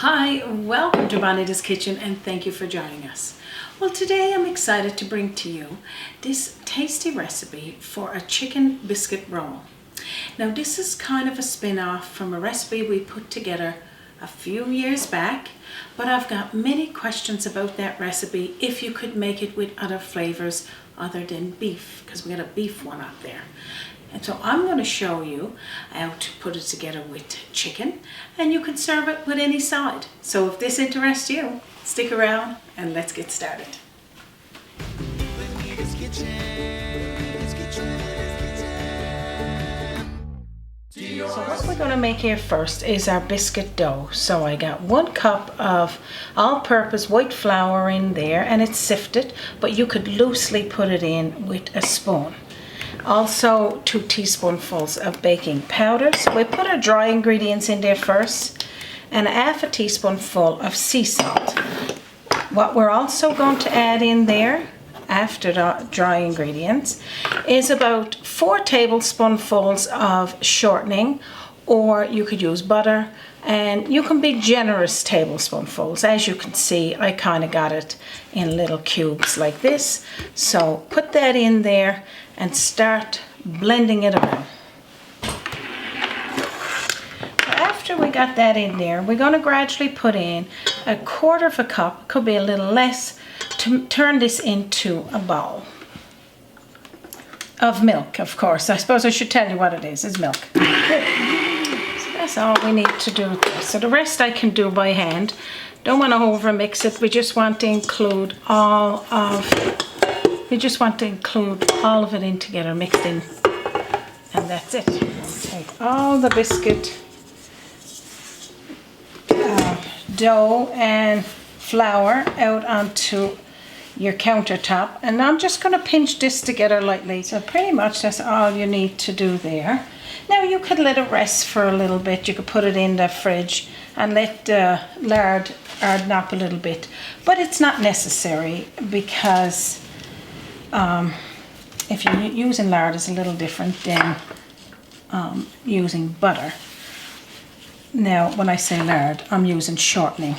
Hi, welcome to Bonita's Kitchen and thank you for joining us. Well, today I'm excited to bring to you this tasty recipe for a chicken biscuit roll. Now this is kind of a spin-off from a recipe we put together a few years back, but I've got many questions about that recipe if you could make it with other flavors other than beef, because we got a beef one up there. And so I'm going to show you how to put it together with chicken, and you can serve it with any side. So if this interests you, stick around and let's get started. So what we're going to make here first is our biscuit dough. So I got 1 cup of all-purpose white flour in there, and it's sifted, but you could loosely put it in with a spoon. Also 2 teaspoonfuls of baking powder. So we put our dry ingredients in there first, and 1/2 teaspoonful of sea salt. What we're also going to add in there after the dry ingredients is about 4 tablespoonfuls of shortening, or you could use butter, and you can be generous tablespoonfuls. As you can see, I kind of got it in little cubes like this. So put that in there and start blending it around. After we got that in there, we're going to gradually put in 1/4 cup, could be a little less, to turn this into a bowl of milk, of course. I suppose I should tell you what it is. It's milk. So that's all we need to do there. So the rest I can do by hand. Don't want to over mix it. We just want to include all of it in together, mixed in, and that's it. We'll take all the biscuit dough and flour out onto your countertop, and I'm just going to pinch this together lightly. So pretty much that's all you need to do there. Now you could let it rest for a little bit. You could put it in the fridge and let the lard harden up a little bit, but it's not necessary, because if you're using lard, it's a little different than using butter. Now when I say lard, I'm using shortening.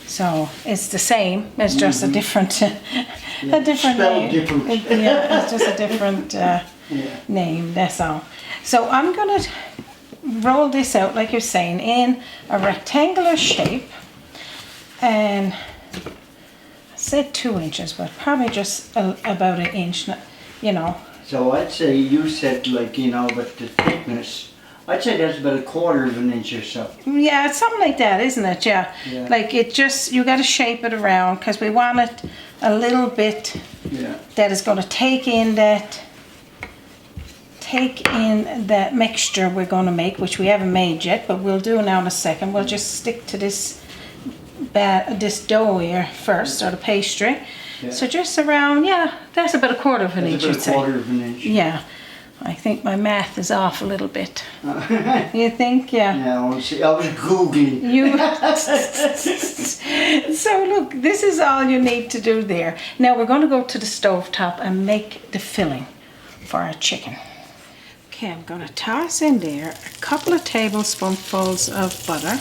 So it's the same, it's just a different name. It's just a different name, that's all. So I'm going to roll this out, like you're saying, in a rectangular shape, and I said 2 inches, but probably just about 1 inch, you know. So I'd say, you said, like, you know, but the thickness, I'd say that's about 1/4 of an inch or so. Yeah, it's something like that, isn't it? Yeah. Like it just, you got to shape it around, because we want it a little bit that is going to take in that mixture we're going to make, which we haven't made yet, but we'll do now in a second. We'll just stick to this dough here first, or the pastry. Yeah. So just around, that's about 1/4 of an inch, you'd say. 1/4 of an inch. Yeah. I think my math is off a little bit. You think? Yeah. Yeah, I was Googling. So look, this is all you need to do there. Now we're going to go to the stove top and make the filling for our chicken. Okay, I'm going to toss in there a couple of tablespoonfuls of butter,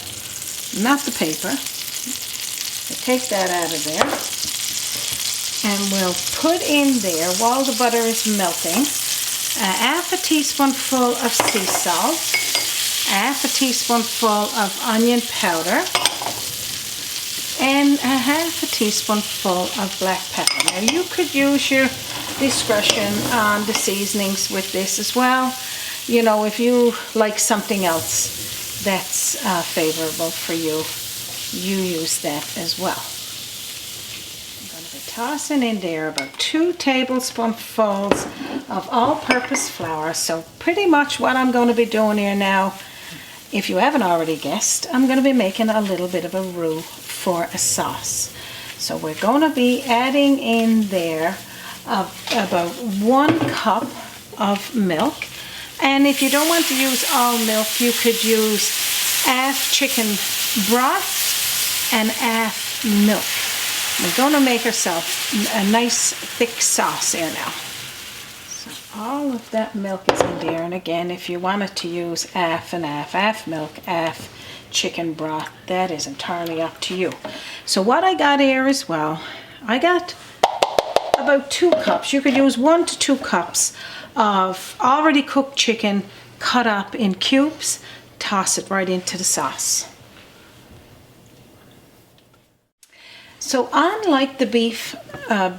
not the paper. So take that out of there. And we'll put in there, while the butter is melting, 1/2 teaspoonful of sea salt, 1/2 teaspoonful of onion powder, and 1/2 teaspoonful of black pepper. Now you could use your discretion on the seasonings with this as well. You know, if you like something else that's favorable for you, you use that as well. Tossing in there about 2 tablespoonfuls of all-purpose flour. So pretty much what I'm going to be doing here now, if you haven't already guessed, I'm going to be making a little bit of a roux for a sauce. So we're going to be adding in there about 1 cup of milk. And if you don't want to use all milk, you could use 1/2 chicken broth and 1/2 milk. We're going to make ourselves a nice thick sauce here now. So all of that milk is in there, and again, if you wanted to use 1/2 and 1/2, 1/2 milk, 1/2 chicken broth. That is entirely up to you. So what I got here as well, I got about 2 cups. You could use 1 to 2 cups of already cooked chicken cut up in cubes. Toss it right into the sauce. So unlike the beef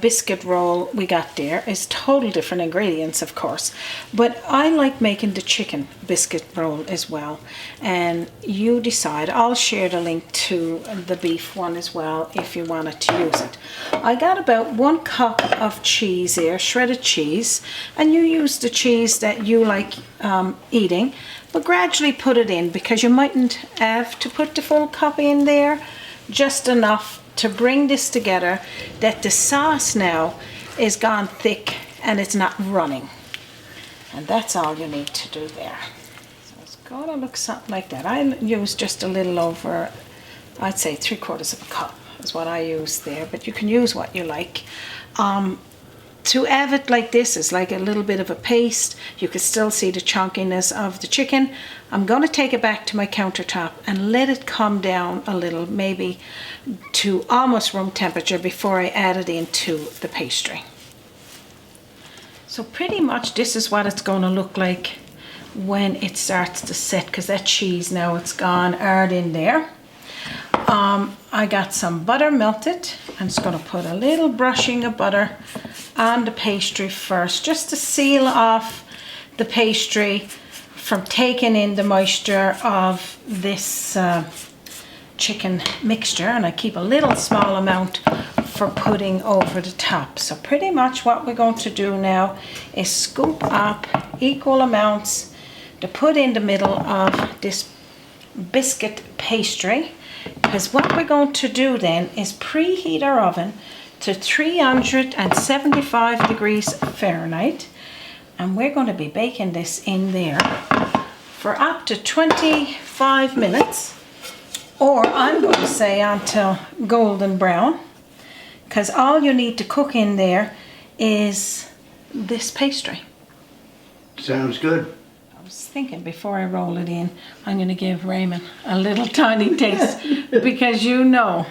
biscuit roll we got there, is total different ingredients, of course, but I like making the chicken biscuit roll as well, and you decide. I'll share the link to the beef one as well if you wanted to use it. I got about 1 cup of cheese here, shredded cheese, and you use the cheese that you like eating, but gradually put it in because you mightn't have to put the full cup in there, just enough to bring this together that the sauce now is gone thick and it's not running. And that's all you need to do there. So it's gonna look something like that. I use just a little over, I'd say 3/4 of a cup is what I use there, but you can use what you like. To have it like this is like a little bit of a paste. You can still see the chunkiness of the chicken. I'm going to take it back to my countertop and let it calm down a little, maybe to almost room temperature before I add it into the pastry. So pretty much this is what it's going to look like when it starts to set, because that cheese now it's gone hard in there. I got some butter melted. I'm just going to put a little brushing of butter on the pastry first, just to seal off the pastry from taking in the moisture of this chicken mixture, and I keep a little small amount for putting over the top. So pretty much what we're going to do now is scoop up equal amounts to put in the middle of this biscuit pastry, because what we're going to do then is preheat our oven to 375 degrees Fahrenheit, and we're going to be baking this in there for up to 25 minutes, or I'm going to say until golden brown, because all you need to cook in there is this pastry. Sounds good. I was thinking before I roll it in, I'm going to give Raymond a little tiny taste because you know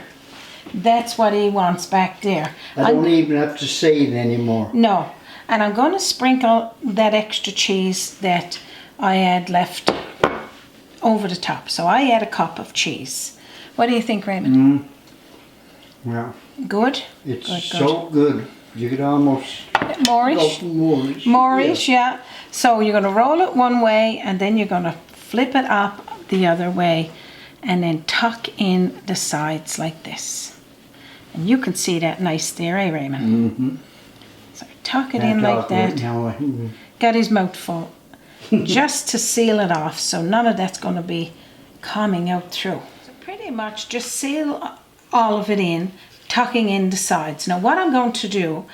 that's what he wants back there. I don't even have to say it anymore. No, and I'm going to sprinkle that extra cheese that I had left over the top. So I add a cup of cheese. What do you think, Raymond? Yeah. Good? It's good, so good. You could almost... Moorish? Moorish. Moorish, yeah. So you're going to roll it one way and then you're going to flip it up the other way and then tuck in the sides like this. And you can see that nice there, eh, Raymond? Mm-hmm. So tuck it in like that. Got his mouth full. Just to seal it off so none of that's going to be coming out through. So pretty much just seal all of it in, tucking in the sides. Now what I'm going to do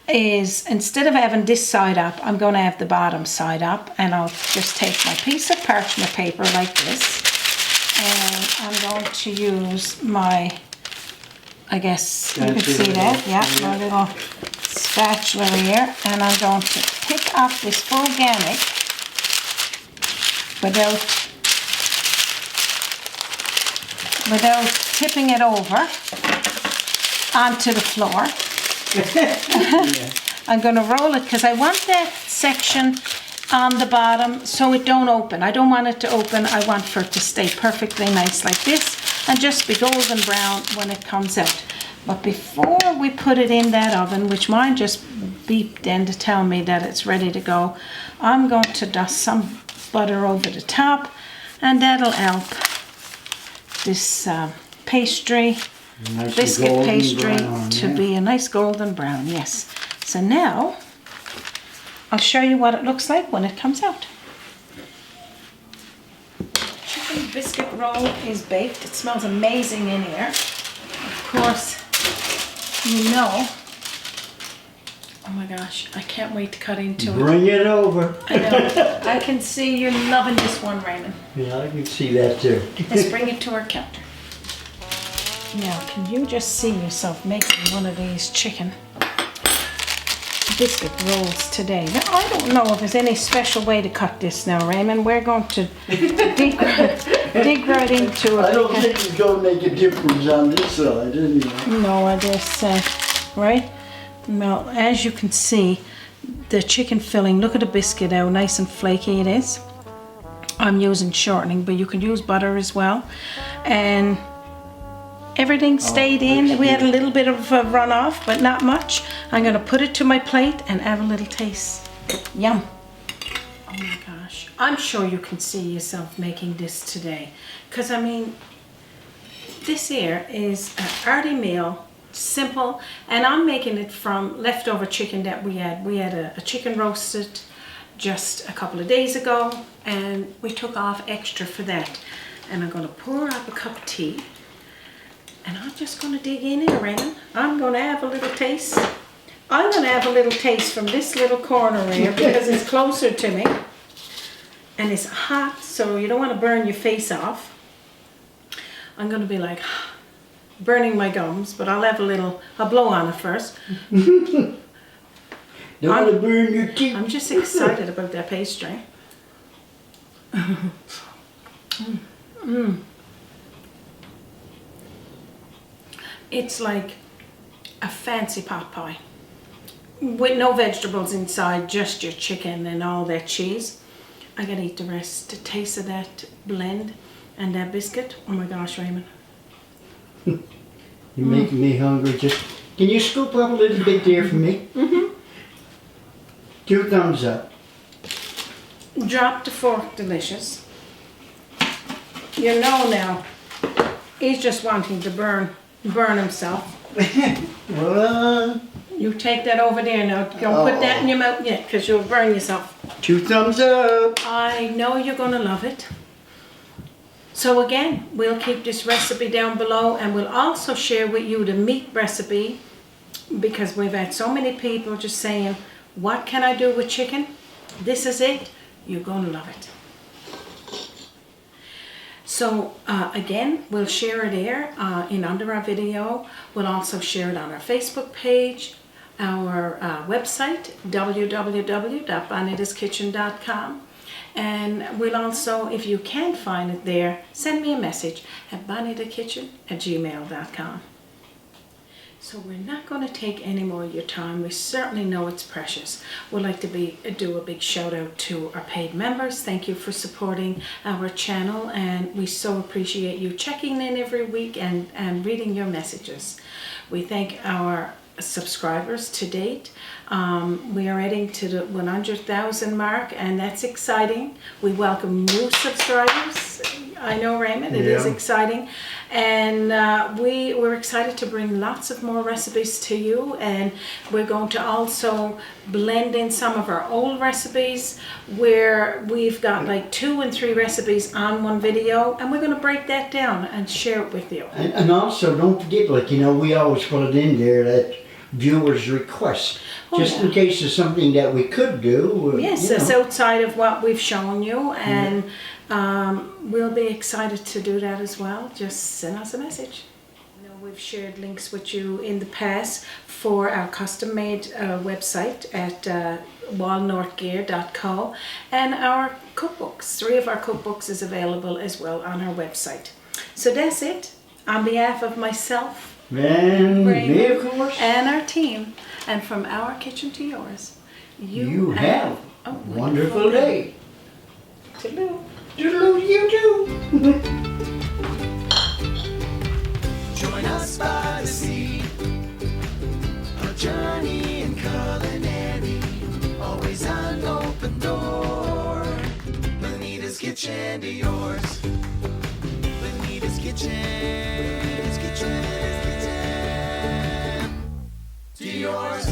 is, instead of having this side up, I'm going to have the bottom side up, and I'll just take my piece of parchment paper like this, and I'm going to use my, I guess you can see that, yeah, my little spatula here, and I'm going to pick up this organic without tipping it over onto the floor. I'm going to roll it because I want that section on the bottom so it don't open. I don't want it to open. I want for it to stay perfectly nice like this and just be golden brown when it comes out. But before we put it in that oven, which mine just beeped in to tell me that it's ready to go, I'm going to dust some butter over the top, and that'll help this pastry, biscuit pastry, to be a nice golden brown, yes. So now, I'll show you what it looks like when it comes out. Chicken biscuit roll is baked. It smells amazing in here. Of course, you know. Oh my gosh, I can't wait to cut into it. Bring it over. I know. I can see you're loving this one, Raymond. Yeah, I can see that too. Let's bring it to our counter. Now, can you just see yourself making one of these chicken biscuit rolls today? Now, I don't know if there's any special way to cut this now, Raymond. We're going to deep dig right into it. I don't think it's going to make a difference on this side anyway. No, I dare say, right? Well, as you can see, the chicken filling, look at the biscuit, how nice and flaky it is. I'm using shortening, but you can use butter as well. And everything stayed in. We had a little bit of a runoff, but not much. I'm gonna put it to my plate and have a little taste. Yum. Oh my gosh. I'm sure you can see yourself making this today. Because I mean, this here is a hearty meal, simple, and I'm making it from leftover chicken that we had. We had a chicken roasted just a couple of days ago, and we took off extra for that. And I'm gonna pour up a cup of tea. And I'm just going to dig in here, Raymond. I'm going to have a little taste. I'm going to have a little taste from this little corner here because it's closer to me. And it's hot, so you don't want to burn your face off. I'm going to be like burning my gums, but I'll have a little, I'll blow on it first. Don't want to burn your teeth. I'm just excited about that pastry. It's like a fancy pot pie with no vegetables inside, just your chicken and all that cheese. I gotta eat the rest. The taste of that blend and that biscuit. Oh my gosh, Raymond. You're making me hungry. Just can you scoop up a little bit there for me? Mm-hmm. 2 thumbs up. Drop the fork, delicious. You know now, he's just wanting to burn himself. Well, You take that over there now. Don't put that in your mouth yet, because you'll burn yourself. 2 thumbs up. I know you're gonna love it. So again, we'll keep this recipe down below, and we'll also share with you the meat recipe, because we've had so many people just saying, what can I do with chicken? This is it. You're gonna love it. So again, we'll share it there in under our video. We'll also share it on our Facebook page, our website, www.bonitaskitchen.com. And we'll also, if you can't find it there, send me a message at bonitakitchen@gmail.com. So we're not going to take any more of your time. We certainly know it's precious. We'd like to do a big shout out to our paid members. Thank you for supporting our channel, and we so appreciate you checking in every week and reading your messages. We thank our subscribers to date. We are heading to the 100,000 mark, and that's exciting. We welcome new subscribers. I know, Raymond, it is exciting. And we're excited to bring lots of more recipes to you, and we're going to also blend in some of our old recipes where we've got like 2 and 3 recipes on one video, and we're going to break that down and share it with you. And also, don't forget, like, you know, we always put it in there that viewers request, just in case there's something that we could do. Yes, it's outside of what we've shown you, and we'll be excited to do that as well. Just send us a message. You know, we've shared links with you in the past for our custom-made website at walnorthgear.co, and our cookbooks. 3 of our cookbooks is available as well on our website. So that's it. On behalf of myself, and me, of course, and our team, and from our kitchen to yours, you have a wonderful day. Toodaloo. Toodaloo, you too. Join us by the sea, a journey in culinary, always an open door. Bonita's Kitchen to yours. Bonita's Kitchen, to yours.